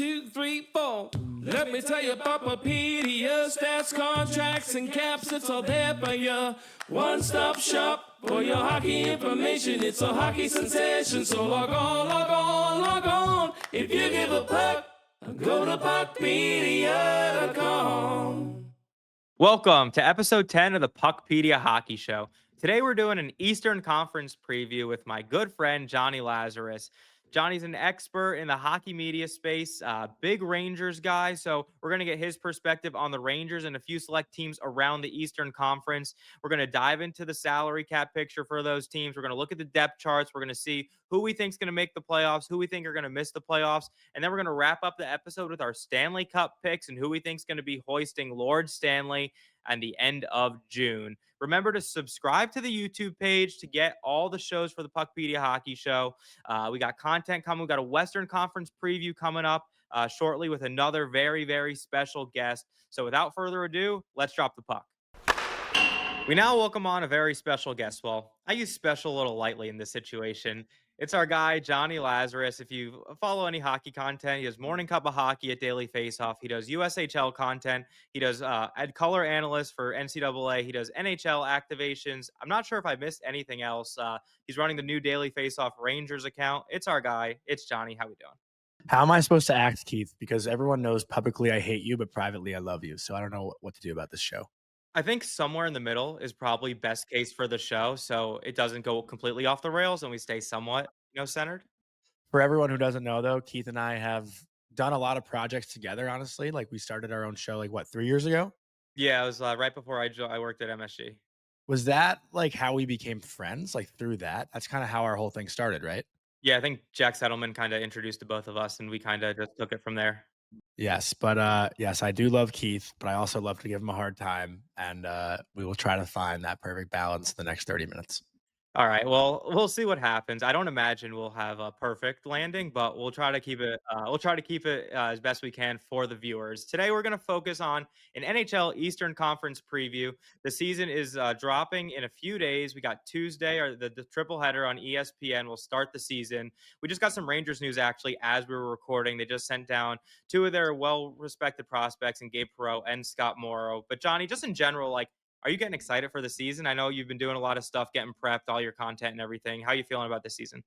2, 3, 4. Let me tell you about PuckPedia, stats, contracts, and caps. It's all there for you. One-stop shop for your hockey information. It's a hockey sensation. So log on, log on, log on. If you give a puck, go to PuckPedia.com. Welcome to episode 10 of the PuckPedia Hockey Show. Today we're doing an Eastern Conference preview with my good friend, Jonny Lazarus. Johnny's an expert in the hockey media space, big Rangers guy, so we're going to get his perspective on the Rangers and a few select teams around the Eastern Conference. We're going to dive into the salary cap picture for those teams. We're going to look at the depth charts. We're going to see who we think is going to make the playoffs, who we think are going to miss the playoffs, and then we're going to wrap up the episode with our Stanley Cup picks and who we think is going to be hoisting Lord Stanley at the end of June. Remember to subscribe to the YouTube page to get all the shows for the PuckPedia Hockey Show. We got content coming. We got a Western Conference preview coming up shortly with another very, very special guest. So without further ado, let's drop the puck. We now welcome on a very special guest. Well, I use special a little lightly in this situation. It's our guy, Jonny Lazarus. If you follow any hockey content, he does Morning Cup of Hockey at Daily Faceoff. He does USHL content. He does color analyst for NCAA. He does NHL activations. I'm not sure if I missed anything else. He's running the new Daily Faceoff Rangers account. It's our guy. It's Jonny. How we doing? How am I supposed to act, Keith? Because everyone knows publicly I hate you, but privately I love you. So I don't know what to do about this show. I think somewhere in the middle is probably best case for the show, so it doesn't go completely off the rails and we stay somewhat, centered. For everyone who doesn't know, though, Keith and I have done a lot of projects together, honestly. Like, we started our own show, 3 years ago? Yeah, it was right before I worked at MSG. Was that, how we became friends, through that? That's kind of how our whole thing started, right? Yeah, I think Jack Settleman kind of introduced to both of us, and we kind of just took it from there. Yes, but yes, I do love Keith, but I also love to give him a hard time, and we will try to find that perfect balance in the next 30 minutes. All right. Well, we'll see what happens. I don't imagine we'll have a perfect landing, but we'll try to keep it. As best we can for the viewers. Today, we're going to focus on an NHL Eastern Conference preview. The season is dropping in a few days. We got Tuesday, or the triple header on ESPN will start the season. We just got some Rangers news actually as we were recording. They just sent down two of their well-respected prospects, in Gabe Perreault and Scott Morrow. But Jonny, just in general, are you getting excited for the season? I know you've been doing a lot of stuff, getting prepped, all your content and everything. How are you feeling about this season?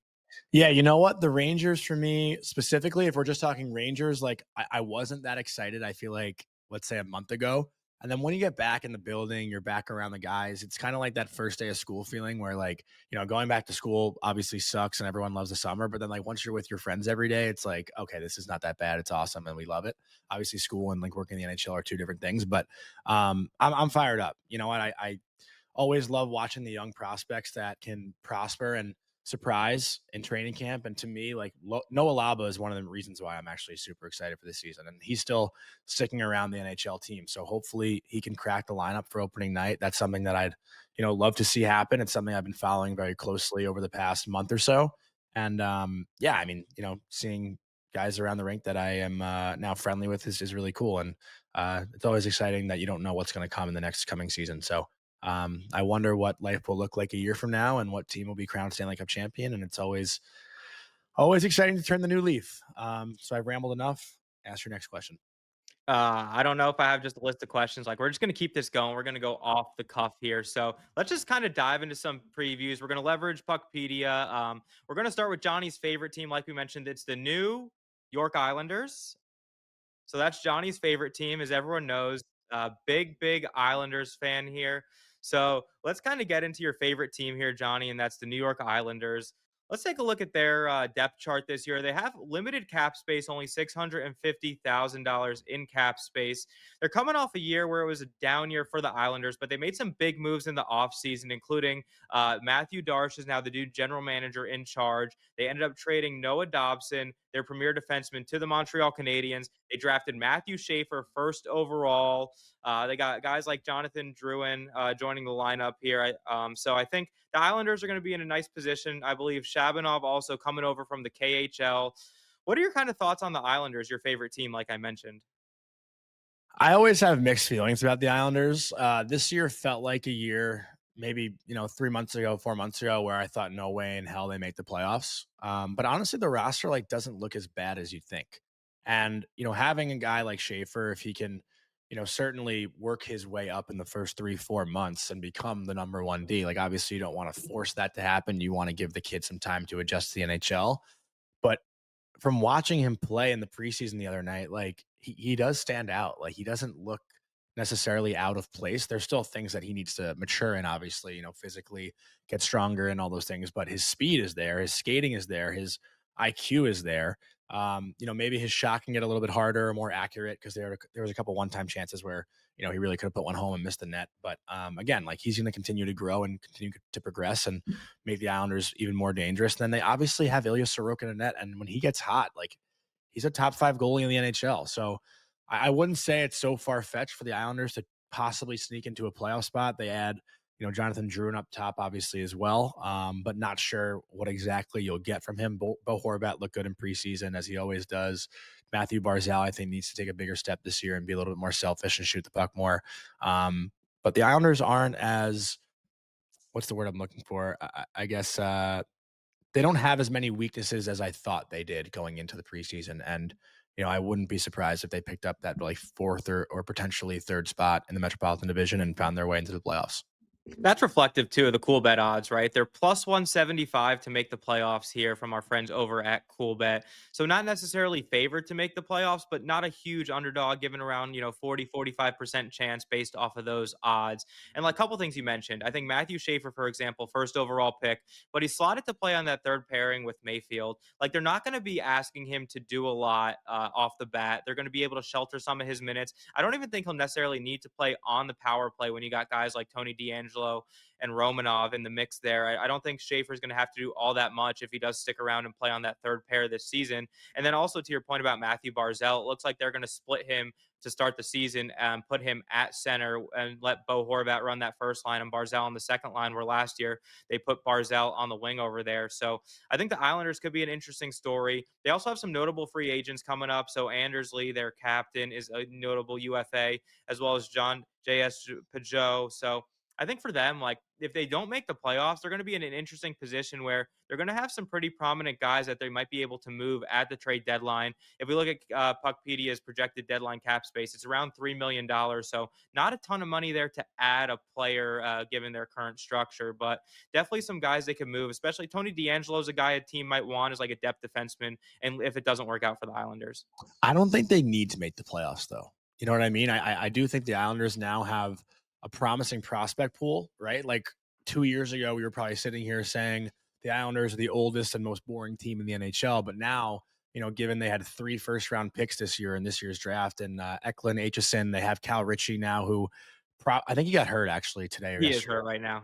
Yeah, you know what? The Rangers, for me specifically, if we're just talking Rangers, I wasn't that excited, I feel like, let's say a month ago. And then when you get back in the building, you're back around the guys. It's kind of like that first day of school feeling where, going back to school obviously sucks and everyone loves the summer. But then, once you're with your friends every day, it's like, okay, this is not that bad. It's awesome. And we love it. Obviously, school and working in the NHL are two different things. But I'm fired up. You know what? I always love watching the young prospects that can prosper and surprise in training camp. And to me, Noah Laba is one of the reasons why I'm actually super excited for this season. And he's still sticking around the NHL team. So hopefully he can crack the lineup for opening night. That's something that I'd, love to see happen. It's something I've been following very closely over the past month or so. And seeing guys around the rink that I am now friendly with is really cool. And it's always exciting that you don't know what's going to come in the next coming season. So I wonder what life will look like a year from now and what team will be crowned Stanley Cup champion. And it's always exciting to turn the new leaf. So I've rambled enough. Ask your next question. I don't know if I have just a list of questions. We're just going to keep this going. We're going to go off the cuff here. So let's just kind of dive into some previews. We're going to leverage PuckPedia. We're going to start with Johnny's favorite team. Like we mentioned, it's the New York Islanders. So that's Johnny's favorite team, as everyone knows. Big Islanders fan here. So let's kind of get into your favorite team here, Jonny, and that's the New York Islanders. Let's take a look at their depth chart this year. They have limited cap space, only $650,000 in cap space. They're coming off a year where it was a down year for the Islanders, but they made some big moves in the offseason, including Mathieu Darche is now the new general manager in charge. They ended up trading Noah Dobson, their premier defenseman, to the Montreal Canadiens. They drafted Matthew Schaefer first overall. They got guys like Jonathan Drouin joining the lineup here. So I think the Islanders are going to be in a nice position. I believe Shabunov also coming over from the KHL. What are your kind of thoughts on the Islanders, your favorite team, like I mentioned? I always have mixed feelings about the Islanders. This year felt like a year, maybe, 3 months ago, 4 months ago, where I thought no way in hell they make the playoffs. But honestly, the roster doesn't look as bad as you think. And, having a guy like Schaefer, if he can, certainly work his way up in the first 3, 4 months and become the number one D, like obviously you don't want to force that to happen. You want to give the kid some time to adjust to the NHL. But from watching him play in the preseason the other night, like he does stand out. Like he doesn't look necessarily out of place. There's still things that he needs to mature in, obviously, physically get stronger and all those things, but his speed is there, his skating is there, his IQ is there. Maybe his shot can get a little bit harder or more accurate because there was a couple one-time chances where, he really could have put one home and missed the net. But again, like he's going to continue to grow and continue to progress and make the Islanders even more dangerous. And then they obviously have Ilya Sorokin in net. And when he gets hot, like he's a top 5 goalie in the NHL. So I wouldn't say it's so far fetched for the Islanders to possibly sneak into a playoff spot. They add, Jonathan Drouin up top, obviously, as well, but not sure what exactly you'll get from him. Bo Horvat looked good in preseason, as he always does. Matthew Barzal, I think, needs to take a bigger step this year and be a little bit more selfish and shoot the puck more. But the Islanders aren't as, what's the word I'm looking for? I guess they don't have as many weaknesses as I thought they did going into the preseason. And, I wouldn't be surprised if they picked up that like fourth or potentially third spot in the Metropolitan Division and found their way into the playoffs. That's reflective too of the Cool Bet odds, right? They're plus 175 to make the playoffs here from our friends over at Cool Bet. So not necessarily favored to make the playoffs, but not a huge underdog given around, 40, 45% chance based off of those odds. And like a couple things you mentioned, I think Matthew Schaefer, for example, first overall pick, but he's slotted to play on that third pairing with Mayfield. Like they're not going to be asking him to do a lot off the bat. They're going to be able to shelter some of his minutes. I don't even think he'll necessarily need to play on the power play when you got guys like Tony DeAngelo and Romanov in the mix there. I don't think Schaefer's going to have to do all that much if he does stick around and play on that third pair this season. And then also to your point about Matthew Barzal, it looks like they're going to split him to start the season and put him at center and let Bo Horvat run that first line and Barzal on the second line, where last year they put Barzal on the wing over there. So I think the Islanders could be an interesting story. They also have some notable free agents coming up. So Andersley, their captain, is a notable UFA, as well as John J.S. Pajot. So I think for them, like if they don't make the playoffs, they're going to be in an interesting position where they're going to have some pretty prominent guys that they might be able to move at the trade deadline. If we look at Puckpedia's projected deadline cap space, it's around $3 million. So not a ton of money there to add a player given their current structure, but definitely some guys they can move. Especially Tony DeAngelo is a guy a team might want as like a depth defenseman, and if it doesn't work out for the Islanders. I don't think they need to make the playoffs, though. You know what I mean? I do think the Islanders now have a promising prospect pool, right? Like 2 years ago, we were probably sitting here saying the Islanders are the oldest and most boring team in the NHL. But now, given they had 3 first-round picks this year in this year's draft, and Eklund, Aitchison, they have Cal Ritchie now, who I think he got hurt actually today or He is yesterday. hurt right now.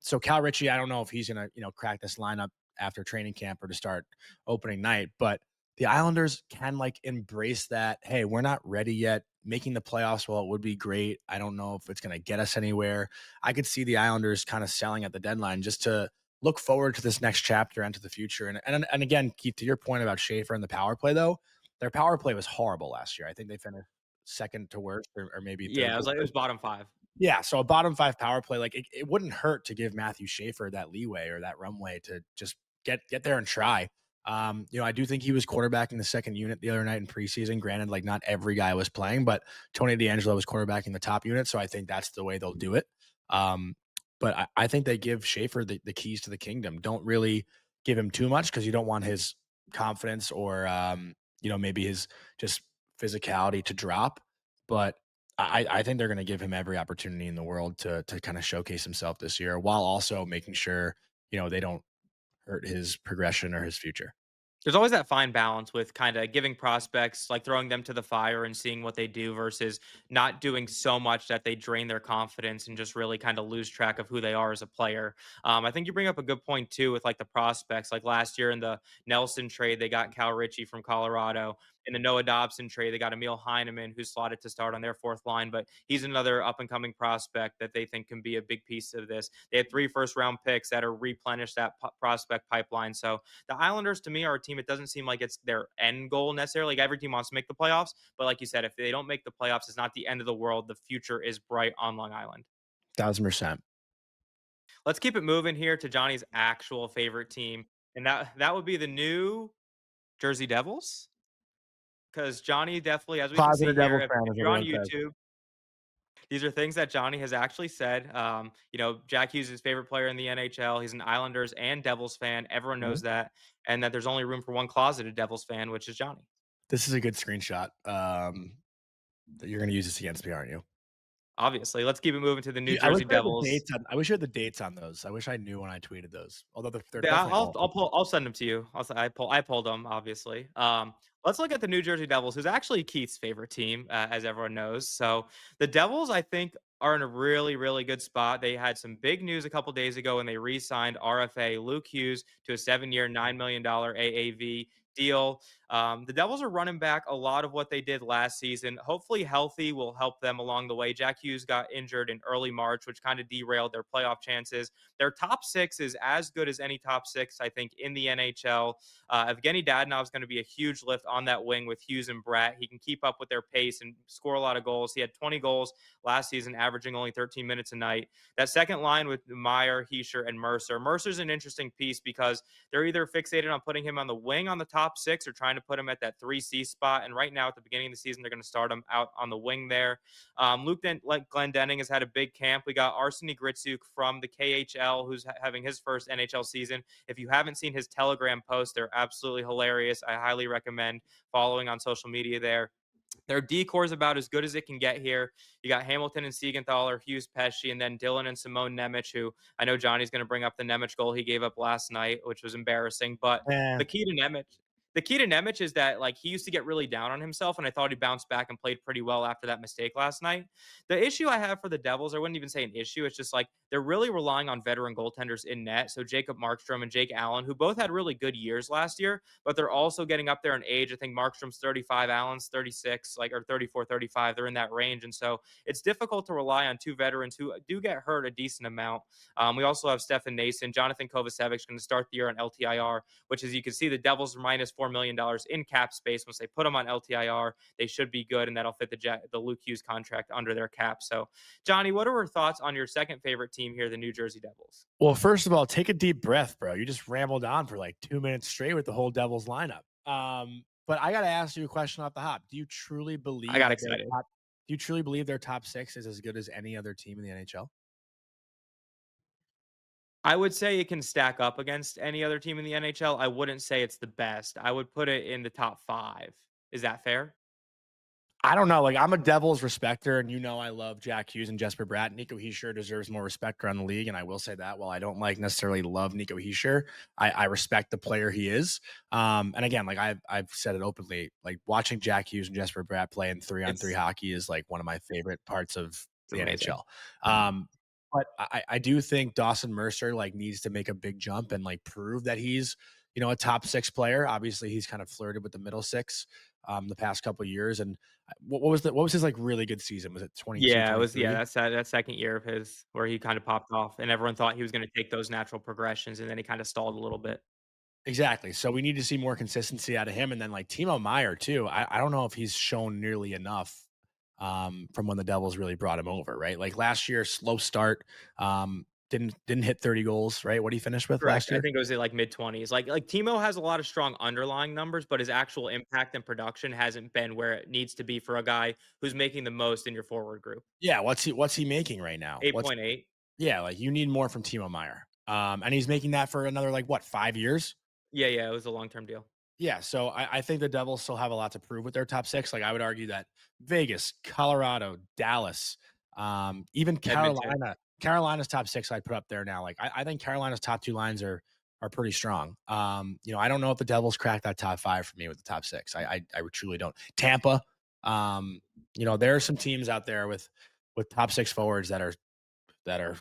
So Cal Ritchie, I don't know if he's gonna, crack this lineup after training camp or to start opening night, but the Islanders can like embrace that. Hey, we're not ready yet. Making the playoffs, well, it would be great. I don't know if it's going to get us anywhere. I could see the Islanders kind of selling at the deadline just to look forward to this next chapter and to the future. And again, Keith, to your point about Schaefer and the power play, though, their power play was horrible last year. I think they finished second to worst or maybe third. Yeah, it was bottom five. Yeah, so a bottom 5 power play, like it wouldn't hurt to give Matthew Schaefer that leeway or that runway to just get there and try. I do think he was quarterbacking the second unit the other night in preseason. Granted, like not every guy was playing, but Tony DeAngelo was quarterbacking the top unit, so I think that's the way they'll do it. But I think they give Schaefer the keys to the kingdom. Don't really give him too much because you don't want his confidence or maybe his just physicality to drop. But I think they're going to give him every opportunity in the world to kind of showcase himself this year, while also making sure they don't hurt his progression or his future. There's always that fine balance with kind of giving prospects, like throwing them to the fire and seeing what they do versus not doing so much that they drain their confidence and just really kind of lose track of who they are as a player. I think you bring up a good point too with like the prospects. Like last year in the Nelson trade, they got Cal Ritchie from Colorado. In the Noah Dobson trade, they got Emil Heineman, who's slotted to start on their fourth line, but he's another up and coming prospect that they think can be a big piece of this. They had 3 first round picks that are replenished that prospect pipeline. So the Islanders, to me, are a team. It doesn't seem like it's their end goal necessarily. Like every team wants to make the playoffs, but like you said, if they don't make the playoffs, it's not the end of the world. The future is bright on Long Island. 1,000%. Let's keep it moving here to Johnny's actual favorite team, and that would be the New Jersey Devils. because Jonny definitely, as we can see Positive here, Devils if, fan, if as you're on everyone says. YouTube, these are things that Jonny has actually said. Jack Hughes is his favorite player in the NHL. He's an Islanders and Devils fan. Everyone knows Mhm. that, and that there's only room for one closeted Devils fan, which is Jonny. This is a good screenshot. That you're gonna use this against me, aren't you? Obviously, let's keep it moving to the New I wish Jersey I had the Devils. dates on I wish I had the dates on those. I wish I knew when I tweeted those. Although they're Yeah, definitely I'll all I'll pull I'll send them to you. I pulled them, obviously. Let's look at the New Jersey Devils, who's actually Keith's favorite team, as everyone knows. So the Devils, I think, are in a really, really good spot. They had some big news a couple days ago when they re-signed RFA Luke Hughes to a 7-year, $9 million AAV deal. The Devils are running back a lot of what they did last season. Hopefully, healthy will help them along the way. Jack Hughes got injured in early March, which kind of derailed their playoff chances. Their top six is as good as any top six, I think, in the NHL. Evgeny Dadonov is going to be a huge lift on that wing with Hughes and Bratt. He can keep up with their pace and score a lot of goals. He had 20 goals last season, averaging only 13 minutes a night. That second line with Meier, Hischier, and Mercer. Mercer's an interesting piece because they're either fixated on putting him on the wing on the top six or trying to put him at that 3C spot. And right now, at the beginning of the season, they're going to start him out on the wing there. Glendening has had a big camp. We got Arseny Gritsuk from the KHL, who's having his first NHL season. If you haven't seen his Telegram posts, they're absolutely hilarious. I highly recommend following on social media there. Their decor is about as good as it can get here. You got Hamilton and Siegenthaler, Hughes, Pesci, and then Dylan and Simone Nemec, who I know Johnny's going to bring up the Nemec goal he gave up last night, which was embarrassing. But Eh, the key to Nemec, the key to Nemec is that like he used to get really down on himself, and I thought he bounced back and played pretty well after that mistake last night. The issue I have for the Devils, I wouldn't even say an issue. It's just like they're really relying on veteran goaltenders in net. So Jacob Markstrom and Jake Allen, who both had really good years last year, but they're also getting up there in age. I think Markstrom's 35, Allen's 36, like or 34, 35. They're in that range. And so it's difficult to rely on two veterans who do get hurt a decent amount. We also have Stefan Nason. Jonathan Kovacevic's going to start the year on LTIR, which as you can see, the Devils are minus $4 million in cap space. Once they put them on LTIR, they should be good, and that'll fit the Luke Hughes contract under their cap. So, Johnny, what are your thoughts on your second favorite team here, the New Jersey Devils? well, first of all, take a deep breath, bro. You just rambled on for like 2 minutes straight with the whole Devils lineup. But I gotta ask you a question off the hop. Do you truly I believe got that their excited. top do you truly believe their top six is as good as any other team in the NHL? I would say it can stack up against any other team in the NHL. I wouldn't say it's the best. I would put it in the top five. Is that fair? I don't know. Like, I'm a Devils respecter, and you know I love Jack Hughes and Jesper Bratt. Nico Hischier deserves more respect around the league, and I will say that. While I don't like necessarily love Nico Hischier, I respect the player he is. And again, like I've said it openly, like watching Jack Hughes and Jesper Bratt play in 3-on-3 It's hockey is like one of my favorite parts of it's the amazing. NHL. But I do think Dawson Mercer like needs to make a big jump and like prove that he's a top six player. Obviously, he's kind of flirted with the middle six the past couple of years. And what was his like really good season? Was it 22, Yeah, it was 23? that second year of his where he kind of popped off and everyone thought he was gonna take those natural progressions and then he kind of stalled a little bit. Exactly. So we need to see more consistency out of him. And then like Timo Meyer too. I don't know if he's shown nearly enough from when the Devils really brought him over, right? Like last year, slow start. Didn't hit 30 goals, right? What did he finish with Correct. last I year? think it was in like mid-20s. Like Timo has a lot of strong underlying numbers, but his actual impact and production hasn't been where it needs to be for a guy who's making the most in your forward group. Yeah, what's he making right now? What's 8.8. Yeah, like you need more from Timo Meyer. And he's making that for another like what, 5 years? Yeah, yeah, it was a long-term deal. Yeah, so I think the Devils still have a lot to prove with their top six. Like I would argue that Vegas, Colorado, Dallas, even Edmonton. Carolina's top six I'd put up there now. Like I think Carolina's top two lines are pretty strong. I don't know if the Devils crack that top five for me with the top six. I truly don't. Tampa, there are some teams out there with top six forwards that are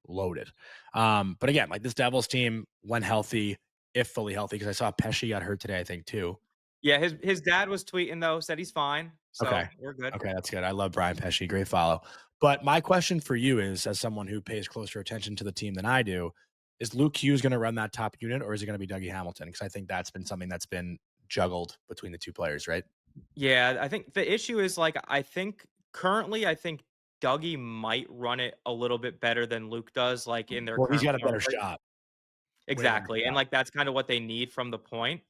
loaded. But again, like this Devils team when healthy, if fully healthy, because I saw Pesci got hurt today, I think too. Yeah, his dad was tweeting though, said he's fine. Okay. So, we're good. Okay, that's good. I love Brian Pesci. Great follow. But my question for you is, as someone who pays closer attention to the team than I do, is Luke Hughes going to run that top unit, or is it going to be Dougie Hamilton? Because I think that's been something that's been juggled between the two players, right? Yeah, I think the issue is like I think Dougie might run it a little bit better than Luke does, like in their Well, he's current got a form. better shot. waiting to Exactly. And drop. like that's kind of what they need from the point.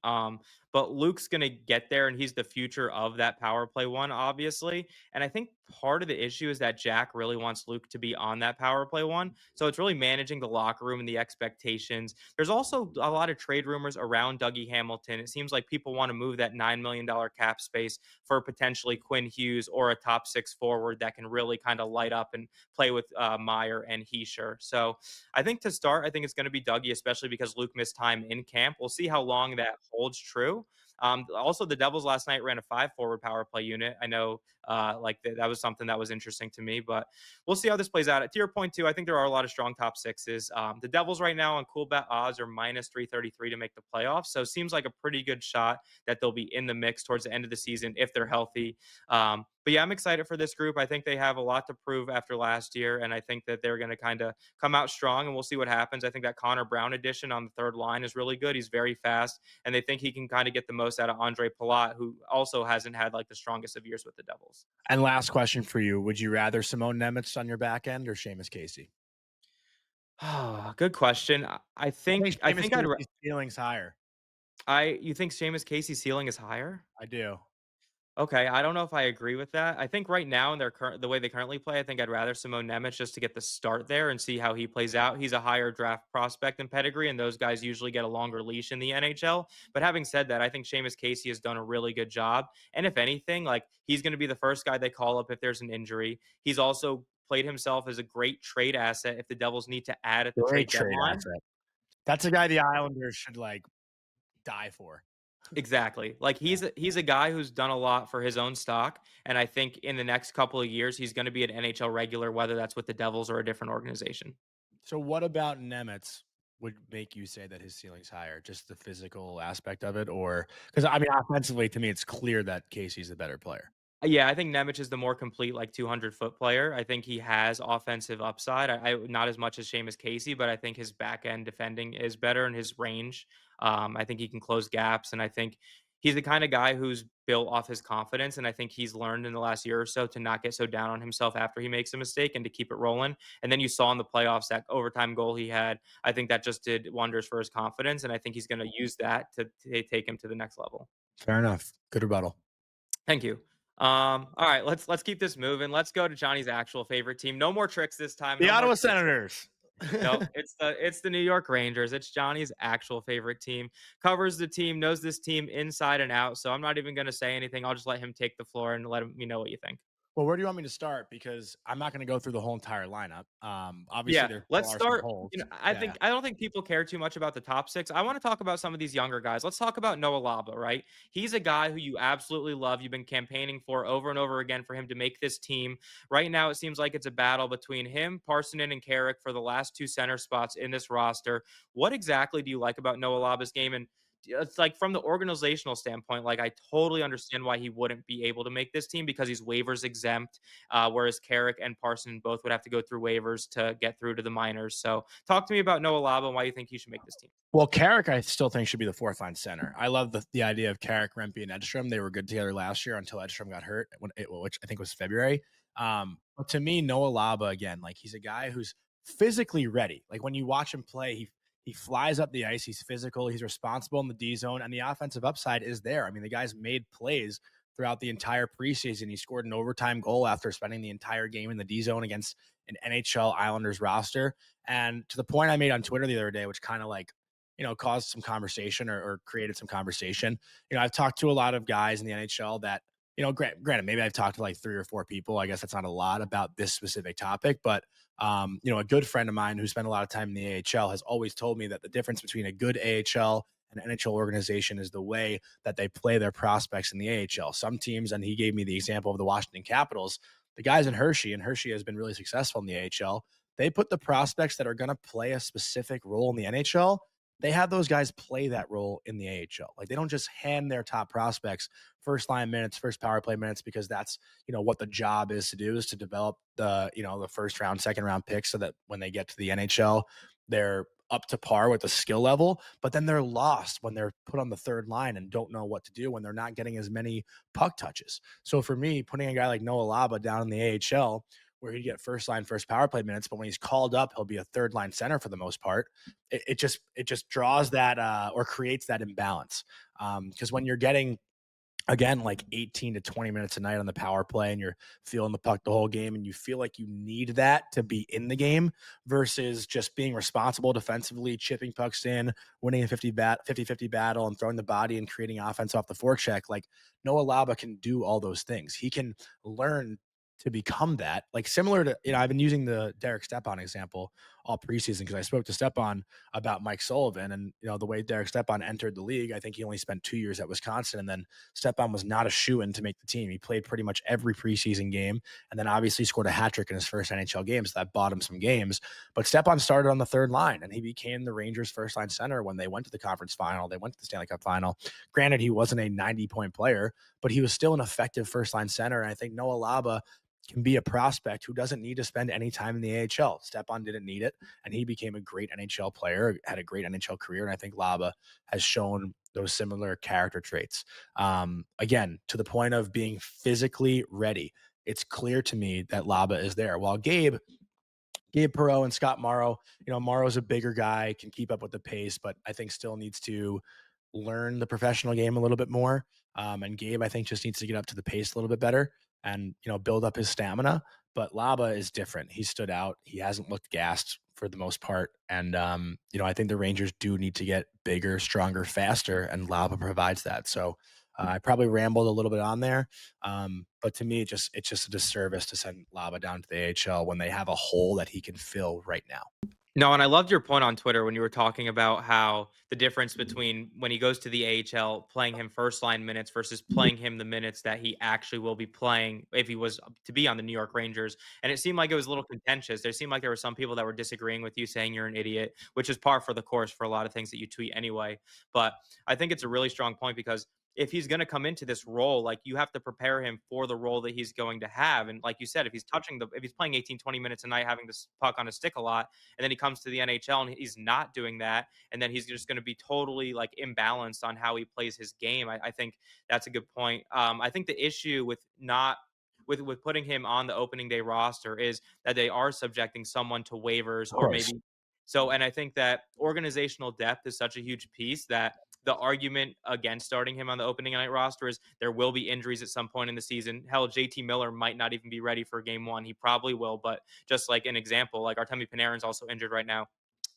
But Luke's gonna get there and he's the future of that power play one, obviously. And I think part of the issue is that Jack really wants Luke to be on that power play one. So it's really managing the locker room and the expectations. There's also a lot of trade rumors around Dougie Hamilton. It seems like people want to move that $9 million cap space for potentially Quinn Hughes or a top six forward that can really kind of light up and play with Meyer and Hischier. So I think to start, I think it's going to be Dougie, especially because Luke missed time in camp. We'll see how long that holds true. Also, the Devils last night ran a 5 forward power play unit. I know that was something that was interesting to me, but we'll see how this plays out. To your point, too, I think there are a lot of strong top sixes. The Devils right now on cool bet odds are minus 333 to make the playoffs. So it seems like a pretty good shot that they'll be in the mix towards the end of the season if they're healthy. But yeah, I'm excited for this group. I think they have a lot to prove after last year, and I think that they're going to kind of come out strong, and we'll see what happens. I think that Connor Brown addition on the third line is really good. He's very fast, and they think he can kind of get the most out of Ondrej Palat, who also hasn't had like the strongest of years with the Devils. And last question for you: would you rather Simone Nemec on your back end or Seamus Casey? Good question. I think Seamus I'd. Casey's ceiling's higher. You think Seamus Casey's ceiling is higher? I do. Okay, I don't know if I agree with that. I think right now in the way they currently play, I think I'd rather Simone Nemec just to get the start there and see how he plays out. He's a higher draft prospect and pedigree, and those guys usually get a longer leash in the NHL. But having said that, I think Seamus Casey has done a really good job. And if anything, like he's going to be the first guy they call up if there's an injury. He's also played himself as a great trade asset if the Devils need to add at the Great trade trade deadline. asset. That's a guy the Islanders should like die for. Exactly. Like he's a guy who's done a lot for his own stock, and I think in the next couple of years he's going to be an NHL regular, whether that's with the Devils or a different organization. So what about Nemec would make you say that his ceiling's higher? Just the physical aspect of it, or because I mean, offensively, to me, it's clear that Casey's the better player. Yeah, I think Nemec is the more complete, like 200-foot player. I think he has offensive upside. I not as much as Seamus Casey, but I think his back end defending is better in his range. I think he can close gaps, and I think he's the kind of guy who's built off his confidence. And I think he's learned in the last year or so to not get so down on himself after he makes a mistake and to keep it rolling. And then you saw in the playoffs that overtime goal he had. I think that just did wonders for his confidence, and I think he's going to use that to take him to the next level. Fair enough. Good rebuttal. Thank you. All right, let's keep this moving. Let's go to Johnny's actual favorite team. No more tricks this time. The No more Ottawa tricks. Senators. No, it's the New York Rangers. It's Johnny's actual favorite team. Covers the team, knows this team inside and out. So I'm not even going to say anything. I'll just let him take the floor and let him know what you think. Well, where do you want me to start? Because I'm not going to go through the whole entire lineup. Obviously, Yeah, there let's are some start. holes. I don't think people care too much about the top six. I want to talk about some of these younger guys. Let's talk about Noah Laba, right? He's a guy who you absolutely love. You've been campaigning for over and over again for him to make this team. Right now, it seems like it's a battle between him, Parssinen, and Carrick for the last 2 center spots in this roster. What exactly do you like about Noah Laba's game? And it's like from the organizational standpoint, like I totally understand why he wouldn't be able to make this team because he's waivers exempt, whereas Carrick and Parson both would have to go through waivers to get through to the minors. So talk to me about Noah Laba and why you think he should make this team. Well, Carrick, I still think should be the 4th line center. I love the idea of Carrick, Rempe, and Edstrom. They were good together last year until Edstrom got hurt, which I think was February. But to me, Noah Laba, again, like he's a guy who's physically ready. Like when you watch him play, he flies up the ice. He's physical. He's responsible in the D zone, and the offensive upside is there. I mean, the guy's made plays throughout the entire preseason. He scored an overtime goal after spending the entire game in the D zone against an NHL Islanders roster. And to the point I made on Twitter the other day, which kind of like, caused some conversation or created some conversation. I've talked to a lot of guys in the NHL that, granted, maybe I've talked to like 3 or 4 people. I guess that's not a lot about this specific topic, but a good friend of mine who spent a lot of time in the AHL has always told me that the difference between a good AHL and NHL organization is the way that they play their prospects in the AHL. Some teams, and he gave me the example of the Washington Capitals, the guys in Hischier, and Hischier has been really successful in the AHL. They put the prospects that are going to play a specific role in the NHL. They have those guys play that role in the AHL. Like they don't just hand their top prospects first line minutes, first power play minutes, because that's, what the job is to do, is to develop the, the first round, second round picks so that when they get to the NHL, they're up to par with the skill level, but then they're lost when they're put on the third line and don't know what to do when they're not getting as many puck touches. So for me, putting a guy like Noah Laba down in the AHL, where he'd get first line, first power play minutes, but when he's called up, he'll be a third line center for the most part. It just draws that or creates that imbalance. Because when you're getting, again, like 18 to 20 minutes a night on the power play and you're feeling the puck the whole game and you feel like you need that to be in the game versus just being responsible defensively, chipping pucks in, winning a 50-50 battle and throwing the body and creating offense off the forecheck. Like Noah Laba can do all those things. He can learn to become that, like similar to, I've been using the Derek Stepan example all preseason because I spoke to Stepan about Mike Sullivan and, the way Derek Stepan entered the league. I think he only spent 2 years at Wisconsin, and then Stepan was not a shoo-in to make the team. He played pretty much every preseason game and then obviously scored a hat trick in his first NHL game. So that bought him some games, but Stepan started on the third line and he became the Rangers first line center when they went to the conference final. They went to the Stanley Cup final. Granted, he wasn't a 90-point player, but he was still an effective first line center. And I think Noah Laba can be a prospect who doesn't need to spend any time in the AHL. Stepan didn't need it, and he became a great NHL player, had a great NHL career, and I think Laba has shown those similar character traits. Again, to the point of being physically ready, it's clear to me that Laba is there. While Gabe Perreault and Scott Morrow, Morrow's a bigger guy, can keep up with the pace, but I think still needs to learn the professional game a little bit more. And Gabe, I think, just needs to get up to the pace a little bit better and, build up his stamina. But Laba is different. He stood out. He hasn't looked gassed for the most part. And, I think the Rangers do need to get bigger, stronger, faster, and Laba provides that. So I probably rambled a little bit on there. But to me, it's just a disservice to send Laba down to the AHL when they have a hole that he can fill right now. No, and I loved your point on Twitter when you were talking about how the difference between when he goes to the AHL, playing him first line minutes versus playing him the minutes that he actually will be playing if he was to be on the New York Rangers. And it seemed like it was a little contentious. There seemed like there were some people that were disagreeing with you, saying you're an idiot, which is par for the course for a lot of things that you tweet anyway. But I think it's a really strong point because if he's going to come into this role, like you have to prepare him for the role that he's going to have. And like you said, if he's playing 18, 20 minutes a night, having this puck on his stick a lot, and then he comes to the NHL and he's not doing that, and then he's just going to be totally like imbalanced on how he plays his game. I think that's a good point. I think the issue with putting him on the opening day roster is that they are subjecting someone to waivers or maybe so. And I think that organizational depth is such a huge piece that the argument against starting him on the opening night roster is there will be injuries at some point in the season. Hell, JT Miller might not even be ready for game one. He probably will, but just like an example, like Artemi Panarin's also injured right now.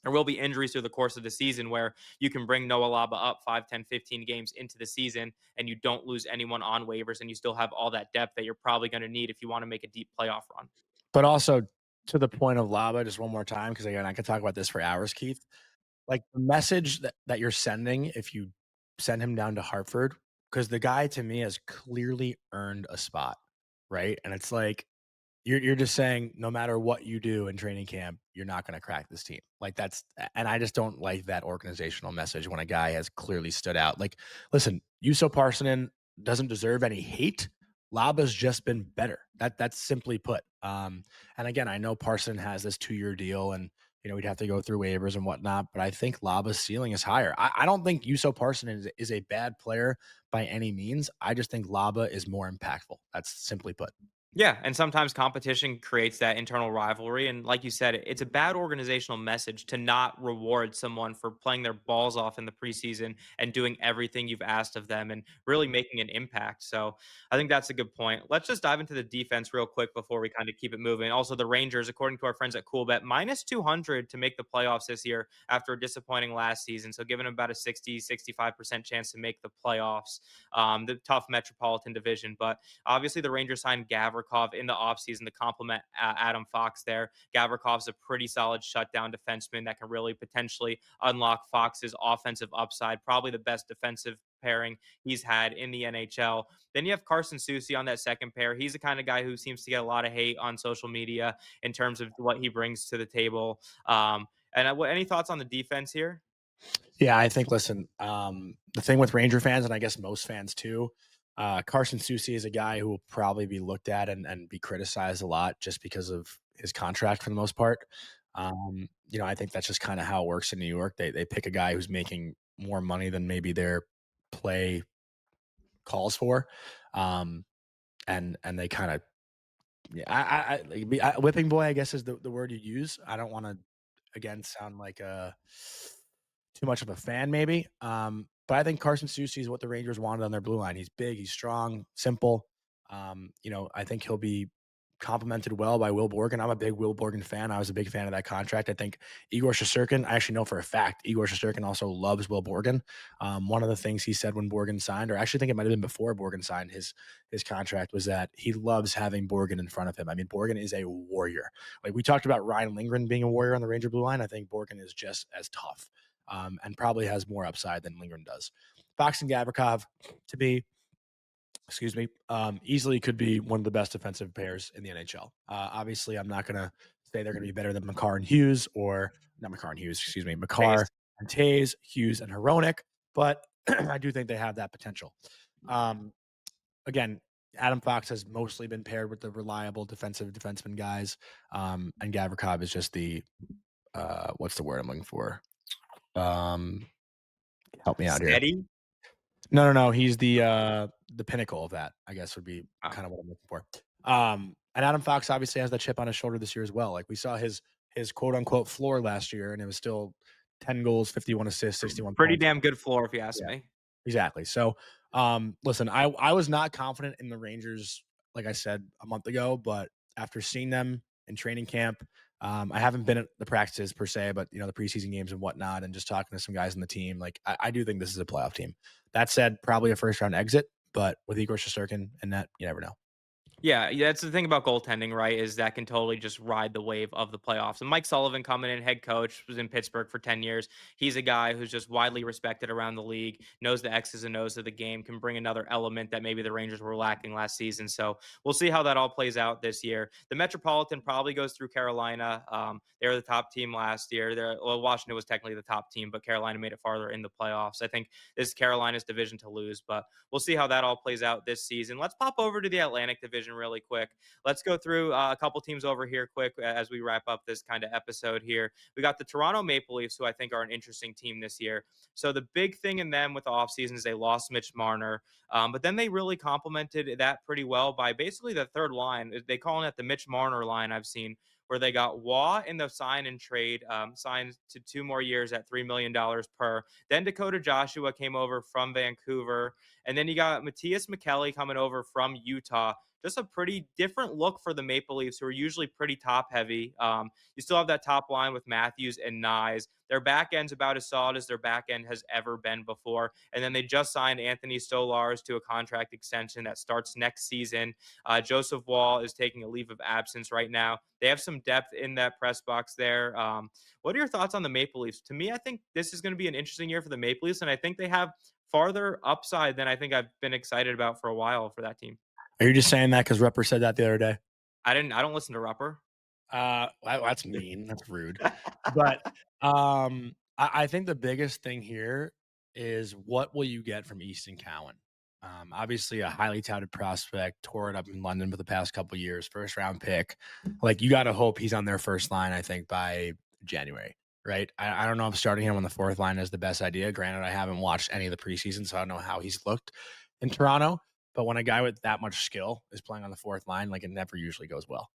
There will be injuries through the course of the season where you can bring Noah Laba up 5, 10, 15 games into the season and you don't lose anyone on waivers and you still have all that depth that you're probably going to need if you want to make a deep playoff run. But also to the point of Laba, just one more time, because again, I could talk about this for hours, Keith. Like the message that you're sending if you send him down to Hartford, because the guy to me has clearly earned a spot, right? And it's like you're just saying no matter what you do in training camp, you're not going to crack this team. Like and I just don't like that organizational message when a guy has clearly stood out. Like, listen, Juuso Parssinen doesn't deserve any hate. Laba's just been better. That's simply put. And again, I know Parssinen has this 2-year deal and we'd have to go through waivers and whatnot, but I think Laba's ceiling is higher. I don't think Juuso Parssinen is a bad player by any means. I just think Laba is more impactful. That's simply put. Yeah, and sometimes competition creates that internal rivalry. And like you said, it's a bad organizational message to not reward someone for playing their balls off in the preseason and doing everything you've asked of them and really making an impact. So I think that's a good point. Let's just dive into the defense real quick before we kind of keep it moving. Also, the Rangers, according to our friends at CoolBet, minus 200 to make the playoffs this year after a disappointing last season. So giving them about a 60-65% chance to make the playoffs, the tough Metropolitan Division. But obviously the Rangers signed Gavrikov in the offseason to complement Adam Fox there. Gavrikov's a pretty solid shutdown defenseman that can really potentially unlock Fox's offensive upside. Probably the best defensive pairing he's had in the NHL. Then you have Carson Soucy on that second pair. He's the kind of guy who seems to get a lot of hate on social media in terms of what he brings to the table. Any thoughts on the defense here? Yeah, I think, listen, the thing with Ranger fans, and I guess most fans too, Carson Soucy is a guy who will probably be looked at and be criticized a lot just because of his contract for the most part. I think that's just kind of how it works in New York. They pick a guy who's making more money than maybe their play calls for. And they kind of Yeah, whipping boy, I guess, is the word you use. I don't want to, again, sound like too much of a fan, maybe. But I think Carson Soucy is what the Rangers wanted on their blue line. He's big, he's strong, simple. I think he'll be complimented well by Will Borgen. I'm a big Will Borgen fan. I was a big fan of that contract. I think Igor Shesterkin, I actually know for a fact, Igor Shesterkin also loves Will Borgen. One of the things he said when Borgen signed, or actually I think it might have been before Borgen signed his contract, was that he loves having Borgen in front of him. I mean, Borgen is a warrior. Like we talked about Ryan Lindgren being a warrior on the Ranger blue line. I think Borgen is just as tough and probably has more upside than Lindgren does. Fox and Gavrikov, to me, easily could be one of the best defensive pairs in the NHL. Obviously, I'm not going to say they're going to be better than Makar and Hughes, or not Makar and Hughes, Makar and Taves, Hughes and Hronek, but I do think they have that potential. Again, Adam Fox has mostly been paired with the reliable defenseman guys, and Gavrikov is just the what's the word I'm looking for? Help me out Steady? here. No. He's the pinnacle of that, I guess, would be kind of what I'm looking for. And Adam Fox obviously has that chip on his shoulder this year as well. Like we saw his quote unquote floor last year, and it was still 10 goals, 51 assists, 61 Pretty points. damn good floor, if you ask me. Exactly. So, listen, I was not confident in the Rangers, like I said a month ago, but after seeing them in training camp, I haven't been at the practices per se, but the preseason games and whatnot, and just talking to some guys on the team, like I do think this is a playoff team. That said, probably a first round exit, but with Igor Shesterkin and that, you never know. Yeah, that's the thing about goaltending, right? Is that can totally just ride the wave of the playoffs. And Mike Sullivan coming in, head coach, was in Pittsburgh for 10 years. He's a guy who's just widely respected around the league, knows the X's and O's of the game, can bring another element that maybe the Rangers were lacking last season. So we'll see how that all plays out this year. The Metropolitan probably goes through Carolina. They were the top team last year. Washington was technically the top team, but Carolina made it farther in the playoffs. I think this is Carolina's division to lose, but we'll see how that all plays out this season. Let's pop over to the Atlantic Division really quick. Let's go through a couple teams over here quick as we wrap up this kind of episode here. We got the Toronto Maple Leafs, who I think are an interesting team this year. So the big thing in them with the offseason is they lost Mitch Marner, but then they really complemented that pretty well by basically the third line. They call it the Mitch Marner line I've seen, where they got Waugh in the sign and trade, signed to 2 more years at $3 million per. Then Dakota Joshua came over from Vancouver. And then you got Matthias McKelly coming over from Utah. Just a pretty different look for the Maple Leafs, who are usually pretty top heavy. You still have that top line with Matthews and Nyes. Their back end's about as solid as their back end has ever been before. And then they just signed Anthony Stolarz to a contract extension that starts next season. Joseph Wall is taking a leave of absence right now. They have some depth in that press box there. What are your thoughts on the Maple Leafs? To me, I think this is going to be an interesting year for the Maple Leafs, and I think they have farther upside than I think I've been excited about for a while for that team. Are you just saying that because Rupper said that the other day? I don't listen to Rupper. That's mean. That's rude. But I think the biggest thing here is what will you get from Easton Cowan? Obviously a highly touted prospect, tore it up in London for the past couple of years, first round pick. Like you got to hope he's on their first line, I think, by January. Right. I don't know if starting him on the fourth line is the best idea. Granted, I haven't watched any of the preseason, so I don't know how he's looked in Toronto. But when a guy with that much skill is playing on the fourth line, like it never usually goes well.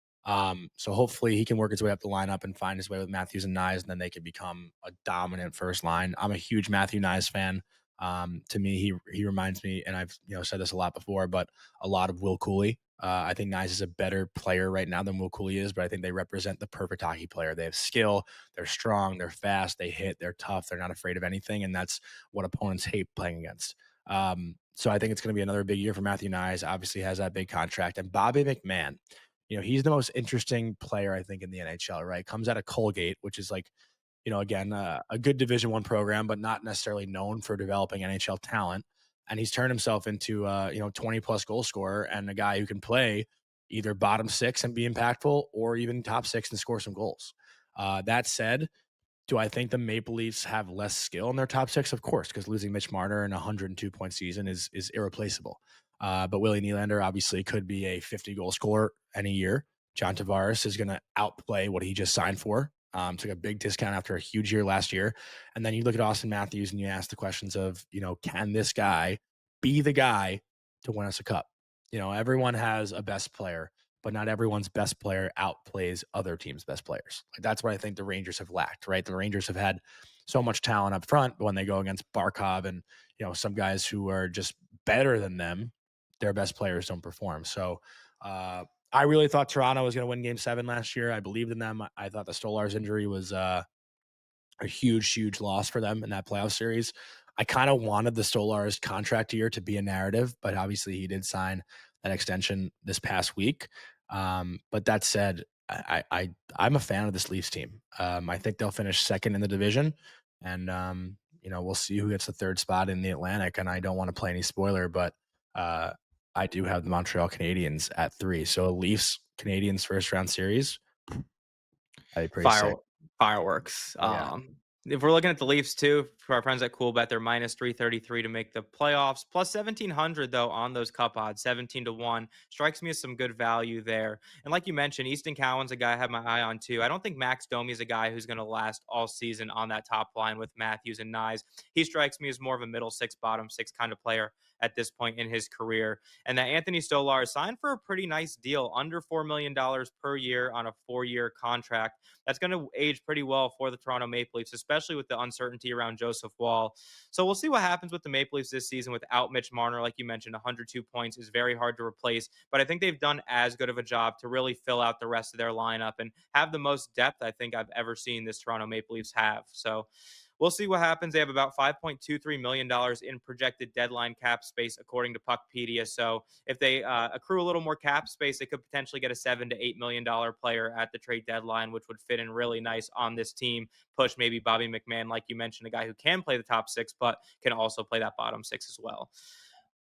So hopefully he can work his way up the lineup and find his way with Matthews and Nyes, and then they can become a dominant first line. I'm a huge Matthew Nyes fan. To me, he reminds me, and I've said this a lot before, but a lot of Will Cooley. I think Nyes is a better player right now than Will Cooley is, but I think they represent the perfect hockey player. They have skill, they're strong, they're fast, they hit, they're tough, they're not afraid of anything, and that's what opponents hate playing against. So I think it's going to be another big year for Matthew Nyes. Obviously has that big contract, and Bobby McMahon. He's the most interesting player I think in the NHL. Right, comes out of Colgate, which is like, again, a good Division I program, but not necessarily known for developing NHL talent. And he's turned himself into 20+ goal scorer and a guy who can play either bottom six and be impactful, or even top six and score some goals. That said, do I think the Maple Leafs have less skill in their top six? Of course, because losing Mitch Marner in a 102-point season is irreplaceable. But Willie Nylander obviously could be a 50-goal scorer any year. John Tavares is going to outplay what he just signed for. Took a big discount after a huge year last year. And then you look at Auston Matthews and you ask the questions of, can this guy be the guy to win us a cup? Everyone has a best player, but not everyone's best player outplays other teams' best players. Like, that's what I think the Rangers have lacked, right? The Rangers have had so much talent up front, but when they go against Barkov and, some guys who are just better than them, their best players don't perform. So, I really thought Toronto was going to win Game 7 last year. I believed in them. I thought the Stolarz injury was a huge loss for them in that playoff series. I kind of wanted the Stolarz contract year to be a narrative, but obviously he did sign that extension this past week. But that said, I'm a fan of this Leafs team. I think they'll finish second in the division, and we'll see who gets the third spot in the Atlantic. And I don't want to play any spoiler, but I do have the Montreal Canadiens at 3. So Leafs Canadiens first round series. I'd be pretty sick. Fireworks. Yeah. If we're looking at the Leafs too, for our friends at CoolBet, they're minus 333 to make the playoffs, plus 1700 though on those cup odds, 17-1. Strikes me as some good value there. And like you mentioned, Easton Cowan's a guy I have my eye on too. I don't think Max Domi is a guy who's going to last all season on that top line with Matthews and Nyes. He strikes me as more of a middle six, bottom six kind of player at this point in his career. And that Anthony Stolarz signed for a pretty nice deal, under $4 million per year on a 4-year contract. That's going to age pretty well for the Toronto Maple Leafs, especially with the uncertainty around Joseph Wall. So we'll see what happens with the Maple Leafs this season without Mitch Marner. Like you mentioned, 102 points is very hard to replace, but I think they've done as good of a job to really fill out the rest of their lineup and have the most depth I think I've ever seen this Toronto Maple Leafs have. So we'll see what happens. They have about $5.23 million in projected deadline cap space, according to Puckpedia. So if they accrue a little more cap space, they could potentially get a $7 to $8 million player at the trade deadline, which would fit in really nice on this team. Push maybe Bobby McMahon, like you mentioned, a guy who can play the top six, but can also play that bottom six as well.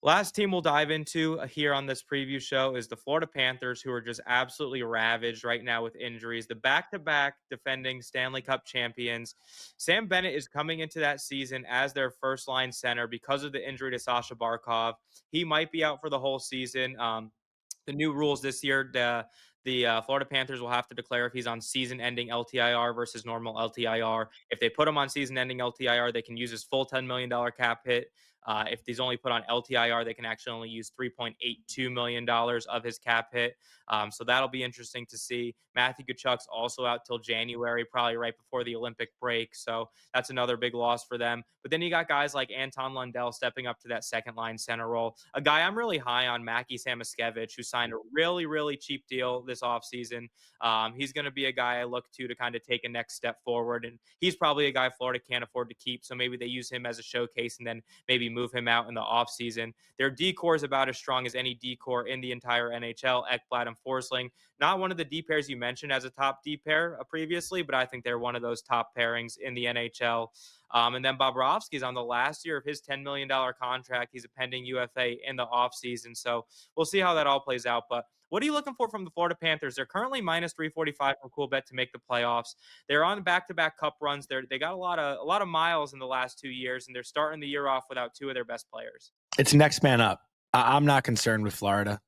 Last team we'll dive into here on this preview show is the Florida Panthers, who are just absolutely ravaged right now with injuries. The back-to-back defending Stanley Cup champions. Sam Bennett is coming into that season as their first-line center because of the injury to Sasha Barkov. He might be out for the whole season. The new rules this year, the Florida Panthers will have to declare if he's on season-ending LTIR versus normal LTIR. If they put him on season-ending LTIR, they can use his full $10 million cap hit. If he's only put on LTIR, they can actually only use $3.82 million of his cap hit. So that'll be interesting to see. Matthew Tkachuk's also out till January, probably right before the Olympic break. So that's another big loss for them. But then you got guys like Anton Lundell stepping up to that second line center role. A guy I'm really high on, Mackie Samoskevich, who signed a really cheap deal this offseason. He's going to be a guy I look to kind of take a next step forward. And he's probably a guy Florida can't afford to keep. So maybe they use him as a showcase and then maybe move him out in the offseason. Their D-core is about as strong as any D-core in the entire NHL. Ekblad and Forsling. Not one of the D pairs you mentioned as a top D pair previously, but I think they're one of those top pairings in the NHL. And then Bobrovsky's on the last year of his $10 million contract. He's a pending UFA in the offseason. So we'll see how that all plays out. But what are you looking for from the Florida Panthers? They're currently minus 345 from CoolBet to make the playoffs. They're on back-to-back cup runs. They got a lot of miles in the last 2 years, and they're starting the year off without two of their best players. It's next man up. I'm not concerned with Florida.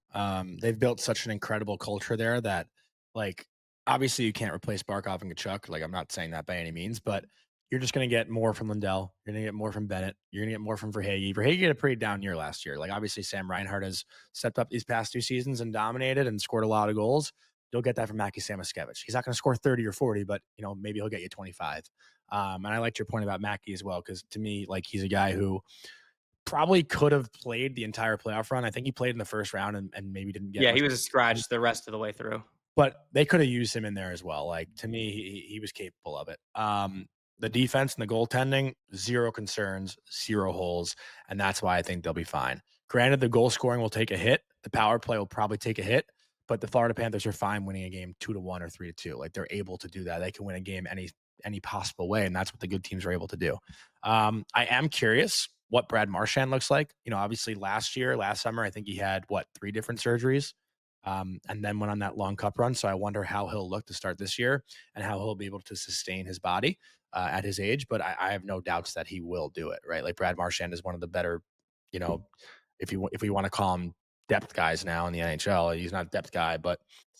They've built such an incredible culture there that, like, obviously you can't replace Barkov and Tkachuk. Like, I'm not saying that by any means, but you're just going to get more from Lundell. You're going to get more from Bennett. You're going to get more from Verhaeghe. Verhaeghe had a pretty down year last year. Like, obviously Sam Reinhart has stepped up these past 2 seasons and dominated and scored a lot of goals. You'll get that from Mackie Samoskevich. He's not going to score 30 or 40, but, maybe he'll get you 25. And I liked your point about Mackie as well, because to me, like, he's a guy who probably could have played the entire playoff run. I think he played in the first round and maybe didn't get. Yeah, he was a scratch the rest of the way through. But they could have used him in there as well. Like, to me, he was capable of it. The defense and the goaltending, 0 concerns, 0 holes, and that's why I think they'll be fine. Granted, the goal scoring will take a hit. The power play will probably take a hit, but the Florida Panthers are fine winning a game 2-1 or 3-2. Like, they're able to do that. They can win a game any possible way, and that's what the good teams are able to do. I am curious what Brad Marchand looks like. Obviously last summer, I think he had 3 different surgeries, and then went on that long cup run. So I wonder how he'll look to start this year and how he'll be able to sustain his body at his age. But I have no doubts that he will do it, right? Like, Brad Marchand is one of the better, if we want to call him depth guys now in the NHL. He's not a depth guy, but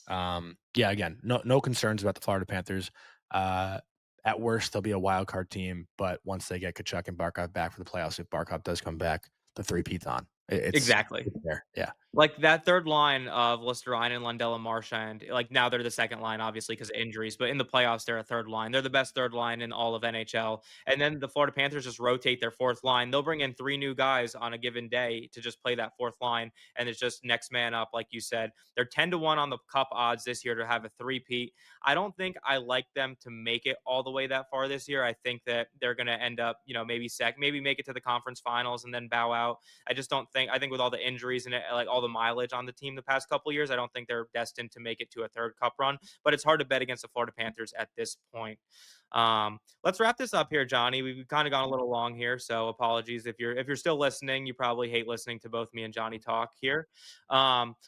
yeah, again, no concerns about the Florida Panthers. At worst, they'll be a wild card team, but once they get Tkachuk and Barkov back for the playoffs, if Barkov does come back, the three-peat's on. It's exactly there. Yeah. Like, that third line of Listerine and Lundell and Marchand, like, now they're the second line, obviously, because of injuries, but in the playoffs, they're a third line. They're the best third line in all of NHL, and then the Florida Panthers just rotate their fourth line. They'll bring in 3 new guys on a given day to just play that fourth line, and it's just next man up, like you said. They're 10-1 on the cup odds this year to have a three-peat. I don't think I like them to make it all the way that far this year. I think that they're gonna end up, maybe make it to the conference finals and then bow out. I think with all the injuries and like all the mileage on the team the past couple of years, I don't think they're destined to make it to a third cup run, but it's hard to bet against the Florida Panthers at this point. Let's wrap this up here, Johnny. We've kind of gone a little long here, so apologies if you're still listening. You probably hate listening to both me and Johnny talk here.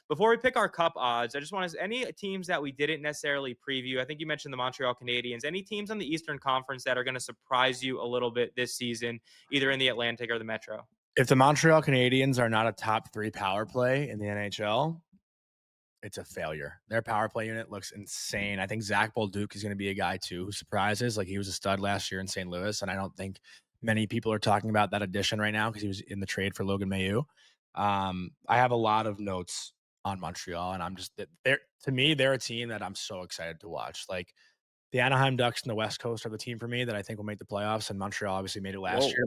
Before we pick our cup odds, I just want to any teams that we didn't necessarily preview. I think you mentioned the Montreal Canadiens. Any teams on the Eastern Conference that are going to surprise you a little bit this season, either in the Atlantic or the Metro? If the Montreal Canadiens are not a top 3 power play in the NHL, it's a failure. Their power play unit looks insane. I think Zach Bolduc is going to be a guy too who surprises. Like, he was a stud last year in St. Louis, and I don't think many people are talking about that addition right now because he was in the trade for Logan Mailloux. I have a lot of notes on Montreal, and I'm just to me, they're a team that I'm so excited to watch. Like, the Anaheim Ducks and the West Coast are the team for me that I think will make the playoffs, and Montreal obviously made it last year.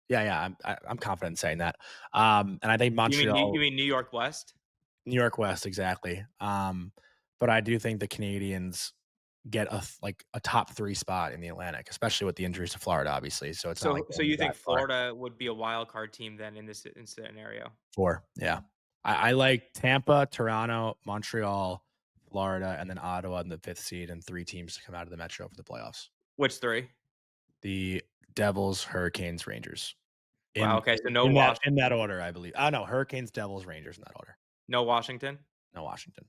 Yeah, I'm confident in saying that. And I think Montreal. You mean New York West? New York West, exactly. But I do think the Canadiens get a top 3 spot in the Atlantic, especially with the injuries to Florida, obviously. So it's not like So you think Florida would be a wild card team then in this scenario? 4, yeah. I like Tampa, Toronto, Montreal, Florida, and then Ottawa in the 5th seed, and 3 teams to come out of the Metro for the playoffs. Which 3? The Devils, Hurricanes, Rangers. Wow. Okay. So in that order, I believe. Oh no, Hurricanes, Devils, Rangers in that order. No Washington. No Washington.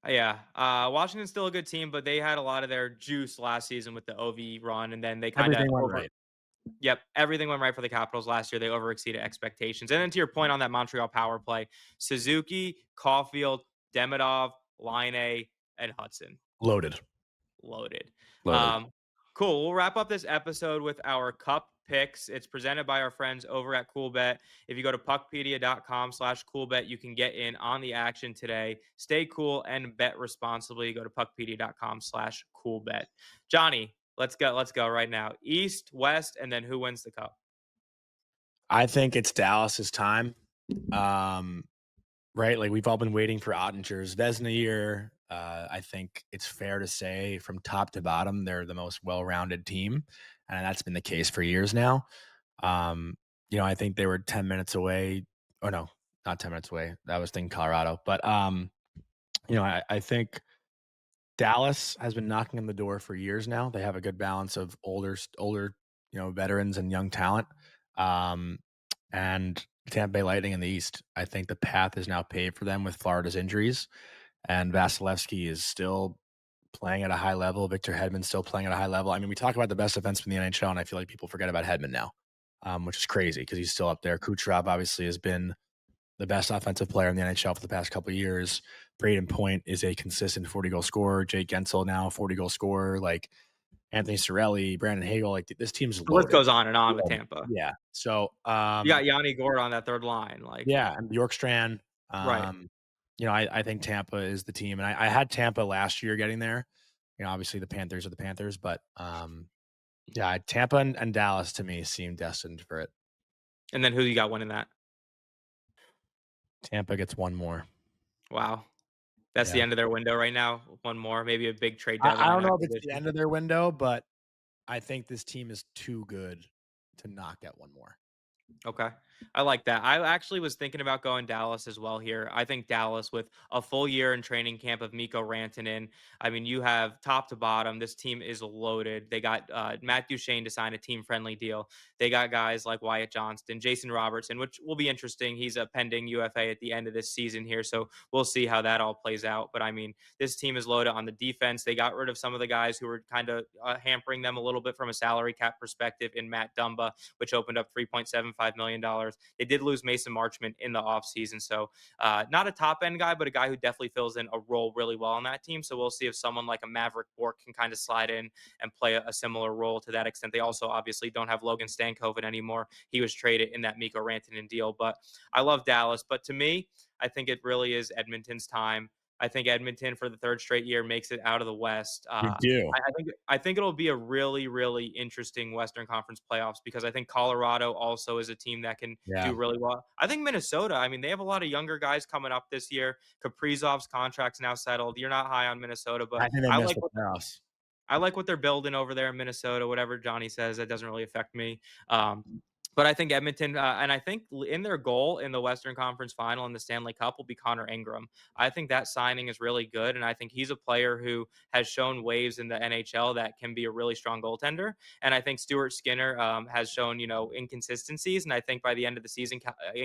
Yeah. Washington's still a good team, but they had a lot of their juice last season with the OV run, and then they kind of everything went right. Yep, everything went right for the Capitals last year. They overexceeded expectations. And then to your point on that Montreal power play, Suzuki, Caulfield, Demidov, Line, and Hudson. Loaded. Cool. We'll wrap up this episode with our cup picks. It's presented by our friends over at CoolBet. If you go to puckpedia.com/coolbet, you can get in on the action today. Stay cool and bet responsibly. Go to puckpedia.com/coolbet. Johnny, let's go right now. East, West, and then who wins the cup? I think it's Dallas's time. Right? Like, we've all been waiting for Ottinger's Vezina year. I think it's fair to say from top to bottom, they're the most well-rounded team, and that's been the case for years now. I think they were 10 minutes away. Oh, no, not 10 minutes away. That was in Colorado. But, I think Dallas has been knocking on the door for years now. They have a good balance of older, veterans and young talent. And Tampa Bay Lightning in the East, I think the path is now paved for them with Florida's injuries. And Vasilevsky is still playing at a high level. Victor Hedman's still playing at a high level. I mean, we talk about the best defenseman in the NHL, and I feel like people forget about Hedman now, which is crazy because he's still up there. Kucherov obviously has been the best offensive player in the NHL for the past couple of years. Braden Point is a consistent 40-goal scorer. Jake Gensel now 40-goal scorer. Like Anthony Cirelli, Brandon Hagel. Like, this team's loaded. The list goes on and on with Tampa. Yeah. So you got Yanni Gourde on that third line. And Bjorkstrand. Right. I think Tampa is the team, and I had Tampa last year getting there. Obviously the Panthers are the Panthers, but Tampa and Dallas to me seem destined for it. And then who you got winning that? Tampa gets one more. Wow. That's the end of their window right now. One more, maybe a big trade deadline. I don't know if it's the end of their window, but I think this team is too good to not get one more. Okay. I like that. I actually was thinking about going Dallas as well here. I think Dallas with a full year in training camp of Mikko Rantanen. I mean, you have top to bottom. This team is loaded. They got Matt Duchene to sign a team-friendly deal. They got guys like Wyatt Johnston, Jason Robertson, which will be interesting. He's a pending UFA at the end of this season here, so we'll see how that all plays out. But, I mean, this team is loaded on the defense. They got rid of some of the guys who were kind of hampering them a little bit from a salary cap perspective in Matt Dumba, which opened up $3.75 million North. They did lose Mason Marchment in the offseason. So not a top end guy, but a guy who definitely fills in a role really well on that team. So we'll see if someone like a Maverick Bourque can kind of slide in and play a similar role to that extent. They also obviously don't have Logan Stankoven anymore. He was traded in that Mikko Rantanen deal, but I love Dallas. But to me, I think it really is Edmonton's time. I think Edmonton for the third straight year makes it out of the West. You do. I think it'll be a really, really interesting Western Conference playoffs because I think Colorado also is a team that can do really well. I think Minnesota, I mean, they have a lot of younger guys coming up this year. Kaprizov's contract's now settled. You're not high on Minnesota, but I think they missed the playoffs. I like what they're building over there in Minnesota. Whatever Jonny says, that doesn't really affect me. But I think Edmonton, and I think in their goal in the Western Conference Final in the Stanley Cup will be Connor Ingram. I think that signing is really good, and I think he's a player who has shown waves in the NHL that can be a really strong goaltender. And I think Stuart Skinner has shown, inconsistencies, and I think by the end of the season,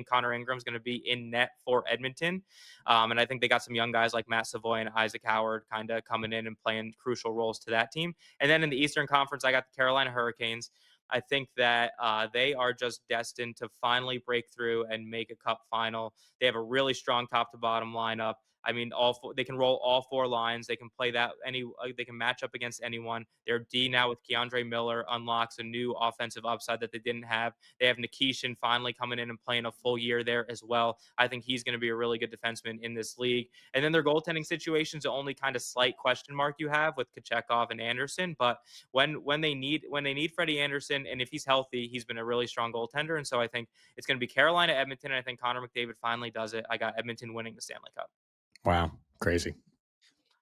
Connor Ingram's going to be in net for Edmonton. And I think they got some young guys like Matt Savoy and Isaac Howard kind of coming in and playing crucial roles to that team. And then in the Eastern Conference, I got the Carolina Hurricanes. I think that they are just destined to finally break through and make a cup final. They have a really strong top to bottom lineup. I mean, they can roll all four lines. They can play they can match up against anyone. Their D now with Keandre Miller unlocks a new offensive upside that they didn't have. They have Nikishin finally coming in and playing a full year there as well. I think he's going to be a really good defenseman in this league. And then their goaltending situation's the only kind of slight question mark you have with Kochetkov and Anderson. But when they need Freddie Anderson, and if he's healthy, he's been a really strong goaltender. And so I think it's going to be Carolina, Edmonton, and I think Connor McDavid finally does it. I got Edmonton winning the Stanley Cup. Wow. Crazy.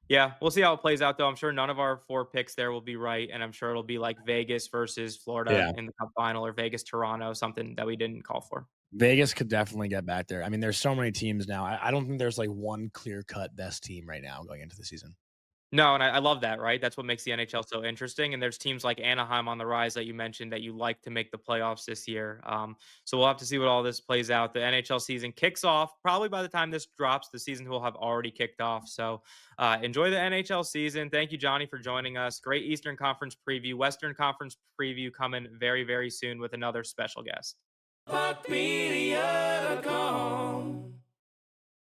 Yeah, we'll see how it plays out, though. I'm sure none of our 4 picks there will be right, and I'm sure it'll be like Vegas versus Florida in the Cup final or Vegas, Toronto, something that we didn't call for. Vegas could definitely get back there. I mean, there's so many teams now. I don't think there's like one clear-cut best team right now going into the season. No, and I love that, right? That's what makes the NHL so interesting. And there's teams like Anaheim on the rise that you mentioned that you like to make the playoffs this year. So we'll have to see what all this plays out. The NHL season kicks off. Probably by the time this drops, the season will have already kicked off. So enjoy the NHL season. Thank you, Jonny, for joining us. Great Eastern Conference preview. Western Conference preview coming very, very soon with another special guest. PuckPedia.com